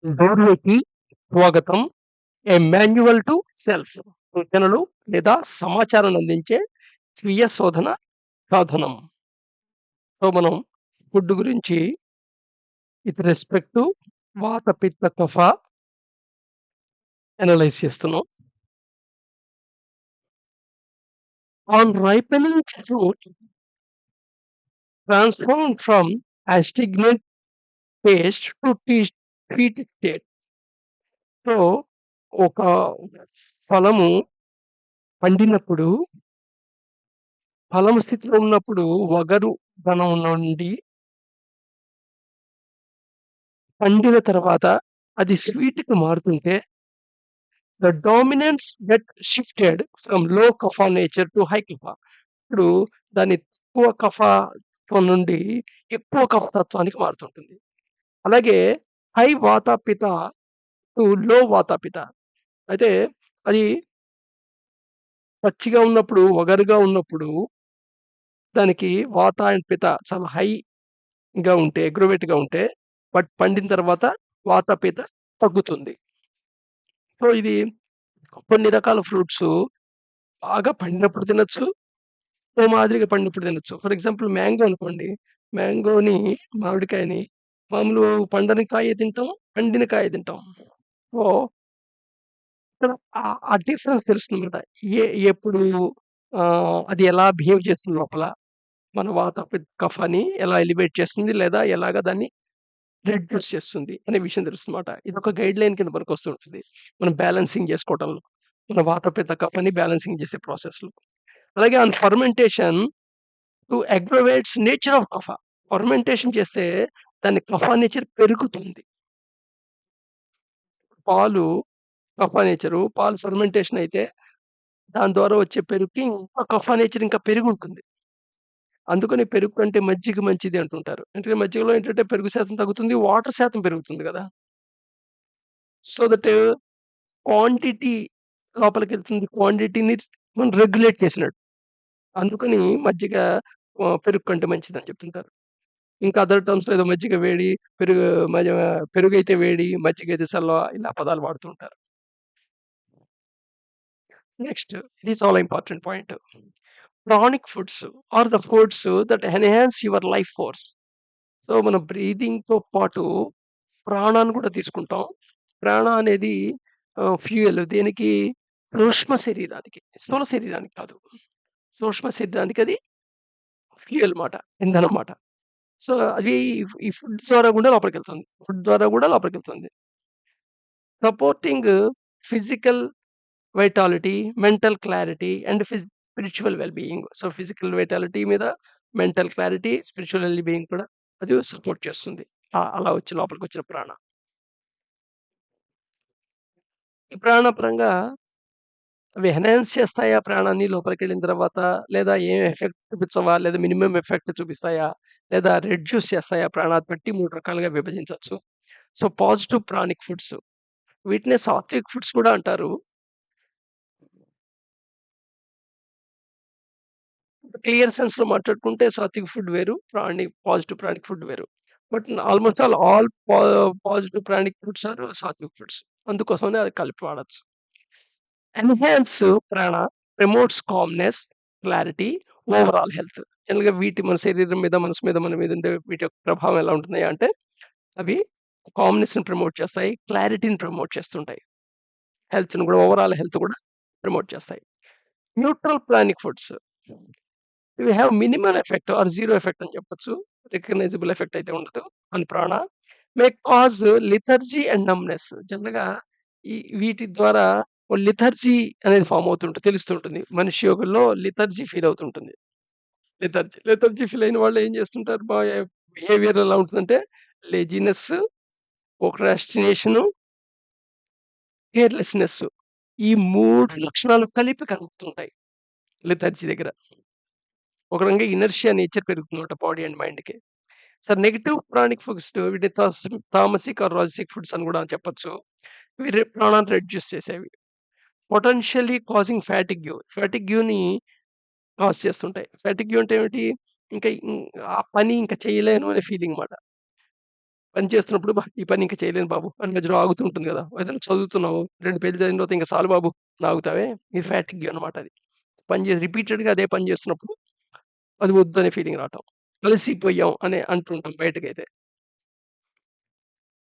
డోర్‌వేకి స్వాగతం. ఏ manual to self. సూచనలు లేదా సమాచారాన్ని అందించే స్వీయ శోధన సాధనం. సో, మనం ఫుడ్ గురించి with respect to vata, pitta, kapha analyse చేస్తున్నాం. On ripening fruit transformed from astringent taste to sweet state. So, ఒక ఫలము పండినప్పుడు, ఫలం స్థితిలో ఉన్నప్పుడు వగరు ధనం నుండి పండిన తర్వాత అది స్వీట్‌కి మారుతుంటే, the dominance get shifted from low kapha nature to high kapha. ఇప్పుడు దాని తక్కువ కఫత్వం నుండి ఎక్కువ కఫతత్వానికి మారుతుంటుంది. అలాగే హై వాత పిత టు లో వాత పిత. అయితే అది పచ్చిగా ఉన్నప్పుడు, వగరుగా ఉన్నప్పుడు దానికి వాత అండ్ పిత చాలా హైగా ఉంటే, అగ్రోవేట్‌గా ఉంటే, బట్ పండిన తర్వాత వాత, పిత తగ్గుతుంది. సో, ఇది కొన్ని రకాల ఫ్రూట్సు బాగా పండినప్పుడు తినొచ్చు. ఓ మాదిరిగా పండినప్పుడు తినొచ్చు. ఫర్ ఎగ్జాంపుల్ మ్యాంగో అనుకోండి. మ్యాంగోని, మామిడికాయని మామూలు పండని కాయ తింటాం, పండిన కాయ తింటాం. సో, ఇక్కడ ఆ డిఫరెన్స్ తెలుస్తుందన్నమాట. ఎ ఎప్పుడు అది ఎలా బిహేవ్ చేస్తుంది లోపల. మన వాత, కఫాని ఎలా ఎలివేట్ చేస్తుంది లేదా ఎలాగా దాన్ని రెడ్యూస్ చేస్తుంది అనే విషయం తెలుస్తుందన్నమాట. ఇదొక గైడ్‌లైన్ కింద పనికొస్తూ ఉంటుంది. మనం బ్యాలెన్సింగ్ చేసుకోవటంలో. మన వాత, పిత్త, కఫాని బ్యాలెన్సింగ్ చేసే ప్రాసెస్‌లో. అలాగే on fermentation to aggravates nature of kapha. Fermentation చేస్తే దాని కఫా నేచర్ పెరుగుతుంది. పాలు కఫా నేచరు. పాలు ఫర్మెంటేషన్ అయితే దాని ద్వారా వచ్చే పెరుగుకి ఇంకా కఫా నేచర్ ఇంకా పెరిగుంటుంది. అందుకని పెరుగు కంటే మజ్జిగ మంచిది అంటుంటారు. అంటే మజ్జిగలో ఏంటంటే పెరుగు శాతం తగ్గుతుంది. వాటర్ శాతం పెరుగుతుంది గదా! సో దట్ క్వాంటిటీ లోపలికెళ్తుంది. క్వాంటిటీని మనం రెగ్యులేట్ చేసినట్టు. అందుకని మజ్జిగ పెరుగు కంటే మంచిదని చెప్తుంటారు. ఇంకా అదర్ టర్మ్స్‌లో ఏదో మజ్జిగ వేడి, పెరుగు మజ పెరుగైతే వేడి, మజ్జిగైతే చల్లవ ఇలా పదాలు వాడుతూ ఉంటారు. నెక్స్ట్ ఇది చాలా important point. Pranic foods are the foods that enhance your life force. So, మన బ్రీతింగ్‌తో పాటు ప్రాణాన్ని కూడా తీసుకుంటాం. ప్రాణ అనేది ఫ్యూయల్ దేనికి? సూక్ష్మ శరీరానికి. స్థూల శరీరానికి కాదు. సూక్ష్మ శరీరానికి అది ఫ్యూయల్ మాట. ఇంధనం మాట. సో, అది ఈ ఫుడ్ ద్వారా కూడా లోపలికెళ్తుంది. ఫుడ్ ద్వారా కూడా లోపలికెళ్తుంది. Supporting physical vitality, mental clarity and spiritual well being. So, physical vitality మీద mental clarity, spiritual well being కూడా అది సపోర్ట్ చేస్తుంది. అలా వచ్చి లోపలికొచ్చిన ప్రాణ. ఈ ప్రాణ పరంగా అవి ఎన్హాన్స్ చేస్తాయా ప్రాణాన్ని లోపలికెళ్ళిన తర్వాత? లేదా ఏం ఎఫెక్ట్ చూపించవా? లేదా మినిమమ్ ఎఫెక్ట్ చూపిస్తాయా? లేదా రెడ్యూస్ చేస్తాయా ప్రాణాన్ని బట్టి 3 రకాలుగా విభజించొచ్చు. సో, పాజిటివ్ ప్రాణిక్ ఫుడ్స్ వీటినే సాత్విక్ ఫుడ్స్ కూడా అంటారు. క్లియర్ సెన్స్‌లో మాట్లాడుకుంటే సాత్విక్ ఫుడ్ వేరు. పాజిటివ్ ప్రాణిక్ ఫుడ్ వేరు. But almost all positive pranic foods are sattvic foods. అందుకోసమనే అది కలిపి వాడొచ్చు. Enhance prana, promotes calmness, clarity, overall health. జనరల్‌గా మన శరీరం మీద, మనసు మీద, మన మీద ఉండే వీటి యొక్క ప్రభావం ఎలా ఉంటున్నాయి అంటే, అవి కామ్‌నెస్‌ని ప్రమోట్ చేస్తాయి. క్లారిటీని ప్రమోట్ చేస్తుంటాయి. హెల్త్‌ని కూడా ఓవరాల్ హెల్త్ కూడా ప్రమోట్ చేస్తాయి. న్యూట్రల్ ప్రాణిక్ ఫుడ్స్ ఇవి have minimal effect or zero effect అని చెప్పొచ్చు. రికగ్నైజబుల్ ఎఫెక్ట్ అయితే ఉండదు. On prana. May cause lethargy and numbness. జనరల్‌గా వీటి ద్వారా ఓ లిథర్జీ అనేది ఫార్మ్ అవుతుంటుంది. తెలుస్తుంటుంది. మనిషి యోగంలో లిథర్జీ ఫీల్ అవుతుంటుంది. లెథర్జీ ఫీల్ అయిన వాళ్ళు ఏం చేస్తుంటారు? బిహేవియర్ ఎలా ఉంటుందంటే లేజినెస్, ప్రోక్రాస్టినేషను, కేర్‌లెస్‌నెస్. ఈ 3 లక్షణాలు కలిపి కనబడుతుంటాయి లెథర్జీ దగ్గర. ఒక రకంగా ఇనర్షియా నేచర్ పెరుగుతుందన్నమాట బాడీ అండ్ మైండ్‌కి. సో, నెగెటివ్ ప్రాణిక్ ఫుడ్స్ వీటి తామసిక్ ఆర్ రాజసిక్ ఫుడ్స్ అని కూడా చెప్పొచ్చు. ఇవి ప్రాణాన్ని రెడ్యూస్ చేసేవి. పొటెన్షియల్లీ కాజింగ్ ఫ్యాటిగ్యూని కాజ్ చేస్తుంటాయి. ఫ్యాటిగ్యూ అంటే ఏమిటి? ఇంకా ఆ పని ఇంక చేయలేను అనే ఫీలింగ్ మాట. పని చేస్తున్నప్పుడు ఈ పని ఇంక చేయలేను బాబు అని మధ్యలో ఆగుతూ ఉంటుంది గదా! ఏదైనా చదువుతున్నావు 2 పేజీలు చదివిన తర్వాత ఇంక చాలు బాబు అని ఆగుతావే ఇది ఫ్యాటిగ్ అన్నమాట అది. పని చేసి రిపీటెడ్‌గా అదే పని చేస్తున్నప్పుడు అది వద్దనే ఫీలింగ్ రావటం. అలసిపోయాం అని అంటుంటాం బయటకైతే.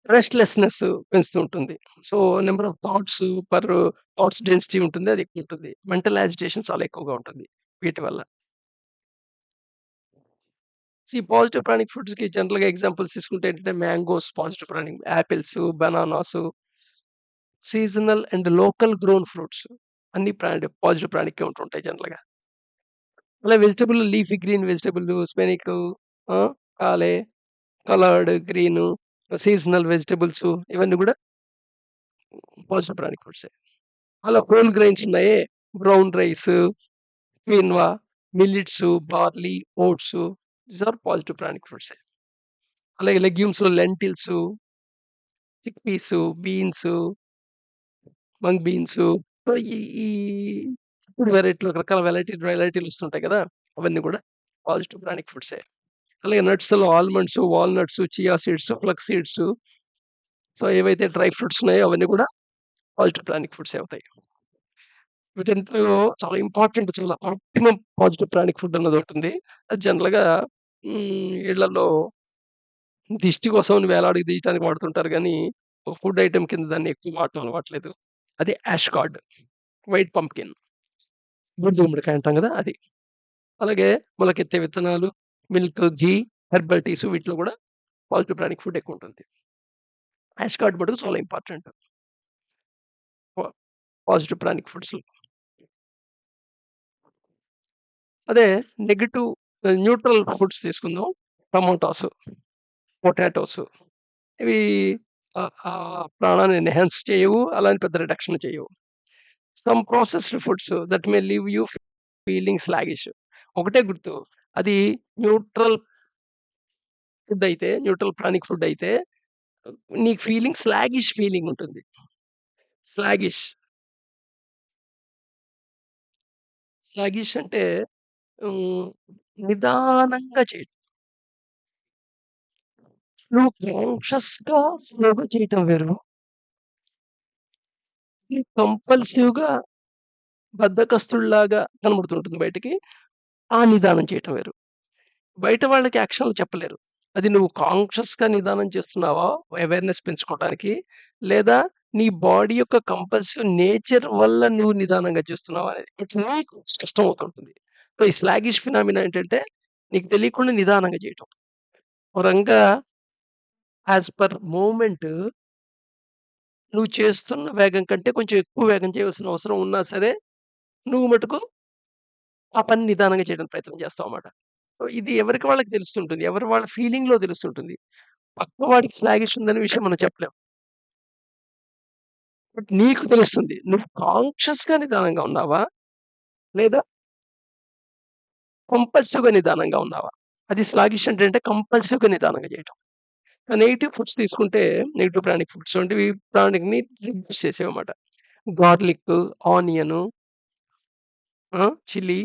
రెస్ట్‌లెస్‌నెస్ పెంచుతూ ఉంటుంది. So, number of thoughts density ఉంటుంది. అది ఎక్కువుంటుంది. మెంటల్ యాజిటేషన్ చాలా ఎక్కువగా ఉంటుంది వీటి వల్ల. పాజిటివ్ ప్రాణిక్ ఫుడ్స్‌కి జనరల్‌గా ఎగ్జాంపుల్స్ తీసుకుంటే ఏంటంటే mangoes positive pranic, apples, bananas, seasonal and local grown fruits అన్నీ పాజిటివ్ ప్రాణిక్కే ఉంటుంటాయి జనరల్‌గా. అలా వెజిటబుల్ లీఫీ గ్రీన్ వెజిటబుల్ స్పెనికు, ఆ! కాలే, కలర్డ్ గ్రీను, సీజనల్ వెజిటబుల్స్ ఇవన్నీ గూడా పాజిటివ్ ప్రాణిక్ ఫుడ్సే. అలా హోల్ గ్రెయిన్స్ ఉన్నాయే brown rice, quinoa, millets, barley, oats these are positive pranic ఫుడ్సే. అలాగే లెగ్యూమ్స్‌లో lentils, chick peas, beans, mung beans so, ఈ చిక్కుడు వెరైటీలు రకరకాల వెరైటీలు వస్తుంటాయి కదా! అవన్నీ కూడా పాజిటివ్ ప్రాణిక్ ఫుడ్సే. అలాగే నట్స్‌లో almonds, walnuts, chia seeds, flax seeds so, ఏవైతే డ్రై ఫ్రూట్స్ ఉన్నాయో అవన్నీ కూడా పాజిటివ్ ప్రాణిక్ ఫుడ్సే అవుతాయి. వీటన్నిటిలో చాలా ఇంపార్టెంట్ చాలా ఆప్టిమమ్ పాజిటివ్ ప్రాణిక్ ఫుడ్ అన్నదొకటుంది. అది జనరల్‌గా ఇళ్ళల్లో దిష్టి కోసం అని వేలాడదీయటానికి వాడుతుంటారు గానీ, ఒక ఫుడ్ ఐటెమ్ కింద దాన్ని ఎక్కువ వాడటం అలవాట్లేదు. అది యాష్ కార్డ్, వైట్ పంప్కిన్, బూడిద గుమ్మడికాయ అంటాం గదా! అది. అలాగే మొలకెత్తే విత్తనాలు, మిల్క్, ఘీ, హెర్బల్ టీస్ వీటిలో గూడా పాజిటివ్ ప్రాణిక్ ఫుడ్ ఎక్కువుంటుంది. యాష్ కార్డ్ మటుకు చాలా ఇంపార్టెంట్. పా పాజిటివ్ ప్రాణిక్ ఫుడ్స్‌లో. అదే నెగెటివ్ న్యూట్రల్ ఫుడ్స్ తీసుకుందాం. టమోటాస్, పొటాటోస్ ఇవి ప్రాణాన్ని ఎన్హాన్స్ చేయవు. అలాని పెద్ద రిడక్షన్ చేయవు. Some processed foods that may leave you feeling sluggish. ఒకటే గుర్తు. అది న్యూట్రల్ న్యూట్రల్ ప్రానిక్ ఫుడ్ అయితే నీకు స్లాగిష్ ఫీలింగ్ ఉంటుంది. స్లాగిష్. స్లాగిష్ అంటే హ్మ్. నిదానంగా చేయటం. నువ్వు కాన్షియస్‌గా స్లోగా చేయటం వేరు. ఈ కంపల్సివ్‌గా బద్ధకస్తుడిలాగా కనబడుతుంటుంది బయటకి. ఆ నిదానం చేయటం వేరు. బయట వాళ్ళకి యాక్షన్‌లు చెప్పలేరు. అది నువ్వు కాన్షియస్‌గా నిదానం చేస్తున్నావా అవేర్‌నెస్ పెంచుకోవటానికి, లేదా నీ బాడీ యొక్క కంపల్సివ్ నేచర్ వల్ల నువ్వు నిదానంగా చేస్తున్నావా అనేది. బట్ నీకు కష్టమవుతుంటుంది. సో, ఈ స్లాగిష్ ఫినామినా ఏంటంటే నీకు తెలియకుండా నిదానంగా చేయటం. పరంగా యాస్ పర్ మూవ్‌మెంట్ నువ్వు చేస్తున్న వేగం కంటే కొంచెం ఎక్కువ వేగం చేయవలసిన అవసరం ఉన్నా సరే, నువ్వు మటుకు ఆ పని నిదానంగా చేయడానికి ప్రయత్నం చేస్తావన్నమాట. సో, ఇది ఎవరికి వాళ్ళకి తెలుస్తుంటుంది. ఎవరి వాళ్ళ ఫీలింగ్‌లో తెలుస్తుంటుంది. పక్కవాడికి స్లాగిష్ ఉందనే విషయం మనం చెప్పలేం. బట్ నీకు తెలుస్తుంది. నువ్వు కాన్షియస్‌గా నిదానంగా ఉన్నావా? లేదా కంపల్సివ్‌గా నిదానంగా ఉన్నావా? అది స్లాగిష్ అంటే కంపల్సివ్‌గా నిదానంగా చేయటం. నెగెటివ్ ఫుడ్స్ తీసుకుంటే నెగెటివ్ ప్రాణిక్ ఫుడ్స్ వంటివి ప్రాణిక్‌ని రిడ్యూస్ చేసేవన్నమాట. గార్లిక్, ఆనియను, చిల్లీ,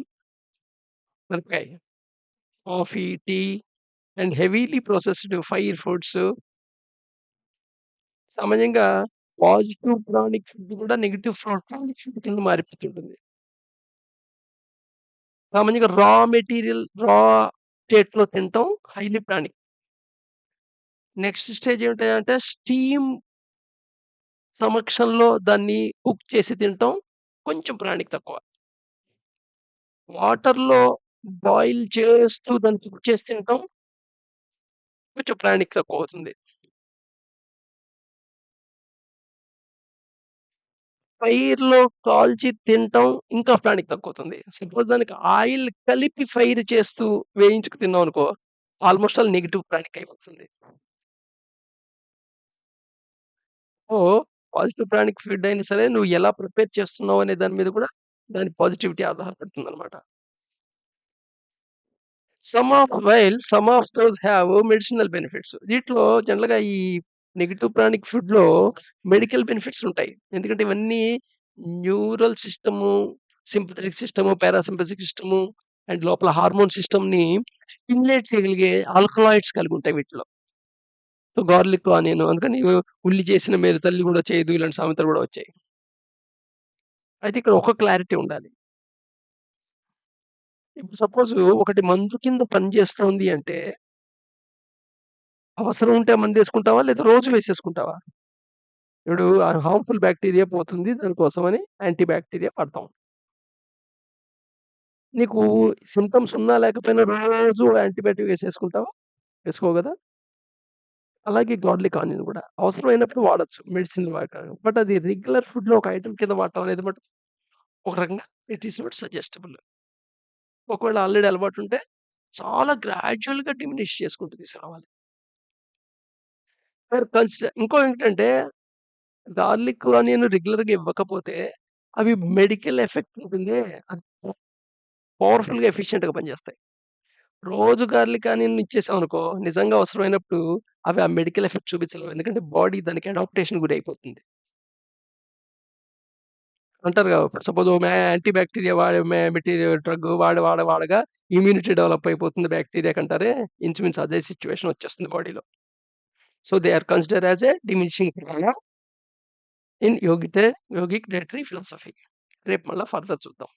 మిరపకాయ, coffee, tea and heavily processed fire foods సామాన్యంగా పాజిటివ్ ప్రాణిక్ ఫుడ్ కూడా నెగెటివ్ ప్రాణిక్ ఫుడ్ కింద మారిపోతుంటుంది. సామాన్యంగా రా స్టేట్‌లో తినటం హైలీ ప్రాణిక్. నెక్స్ట్ స్టేజ్ ఏంటంటే స్టీమ్ సమక్షంలో దాన్ని కుక్ చేసి తినటం కొంచెం ప్రాణిక్ తక్కువ. వాటర్‌లో బాయిల్ చేస్తూ దాన్ని కుక్ చేసి తినటం కొంచెం ప్రాణిక్ తక్కువవుతుంది. ఫైర్‌లో కాల్చి తినటం ఇంకా ప్రాణిక్ తక్కువవుతుంది. సపోజ్ దానికి ఆయిల్ కలిపి ఫైర్ చేస్తూ వేయించుకు తిన్నామనుకో ఆల్‌మోస్ట్ ఆల్ నెగెటివ్ ప్రాణిక్ అయిపోతుంది. సో, పాజిటివ్ ప్రాణిక్ ఫుడ్ అయినా సరే నువ్వు ఎలా ప్రిపేర్ చేస్తున్నావు అనే దాని మీద కూడా దాని పాజిటివిటీ ఆధారపడుతుందనమాట. Some of those have medicinal benefits. దీంట్లో జనరల్‌గా ఈ నెగెటివ్ ప్రాణిక్ ఫుడ్‌లో మెడికల్ బెనిఫిట్స్ ఉంటాయి. ఎందుకంటే ఇవన్నీ neural system, sympathetic system, parasympathetic system and లోపల హార్మోన్ సిస్టమ్‌ని స్టిమ్యులేట్ చేయగలిగే ఆల్కలాయిడ్స్ కలిగుంటాయి వీటిలో. సో, గార్లిక్, ఆనియన్ అందుకని ఉల్లి చేసిన మేలు తల్లి గూడా చేయదు ఇలాంటి సామెతలు గూడా వచ్చాయి. అయితే ఇక్కడ ఒక క్లారిటీ ఉండాలి. ఇప్పుడు సపోజు ఒకటి మందు కింద పనిచేస్తోంది అంటే, అవసరం ఉంటే మందేసుకుంటావా? లేదా రోజు వేసేసుకుంటావా? ఇప్పుడు హార్మ్‌ఫుల్ బాక్టీరియా పోతుంది దానికోసమని యాంటీ బాక్టీరియా వాడతాం. నీకు సింప్టమ్స్ ఉన్నా లేకపోయినా రోజు యాంటీబయాటిక్ వేసేసుకుంటావా? వేసుకోవు గదా! అలాగే గార్లిక్, ఆనియన్ గూడా. అవసరమైనప్పుడు వాడొచ్చు మెడిసిన్ లాగా. బట్ అది రెగ్యులర్ ఫుడ్‌లో ఒక ఐటెమ్ కింద వాడటం అనేది మటుకు ఒక రకంగా ఇట్ ఈస్ నాట్ సజెస్టబుల్. ఒకవేళ ఆల్రెడీ అలవాటుంటే చాలా గ్రాడ్యుయల్‌గా డిమినిష్ చేసుకుంటూ తీసుకురావాలి. ఇంకోటేంటంటే గార్లిక్, ఆనియన్ రెగ్యులర్‌గా ఇవ్వకపోతే అవి మెడికల్ ఎఫెక్ట్ ఉంటుందే అది పవర్‌ఫుల్‌గా, ఎఫిషియంట్‌గా పనిచేస్తాయి. రోజు గార్లిక్, ఆనియన్ ఇచ్చేసామనుకో నిజంగా అవసరమైనప్పుడు అవి ఆ మెడికల్ ఎఫెక్ట్ చూపించలేవు. ఎందుకంటే బాడీ దానికి అడాప్టేషన్ గురైపోతుంది. అంటారు గదా! ఇప్పుడు సపోజ్ యాంటీ బాక్టీరియా వాడే మెటీరియల్ డ్రగ్ వాడగా ఇమ్యూనిటీ డెవలప్ అయిపోతుంది బాక్టీరియాకి అంటారే, ఇంచుమించు అదే సిట్యుయేషన్ వచ్చేస్తుంది బాడీలో. So, they are consider as a diminishing in yogic dietary philosophy. రేపు మళ్ళా ఫర్దర్ చూద్దాం.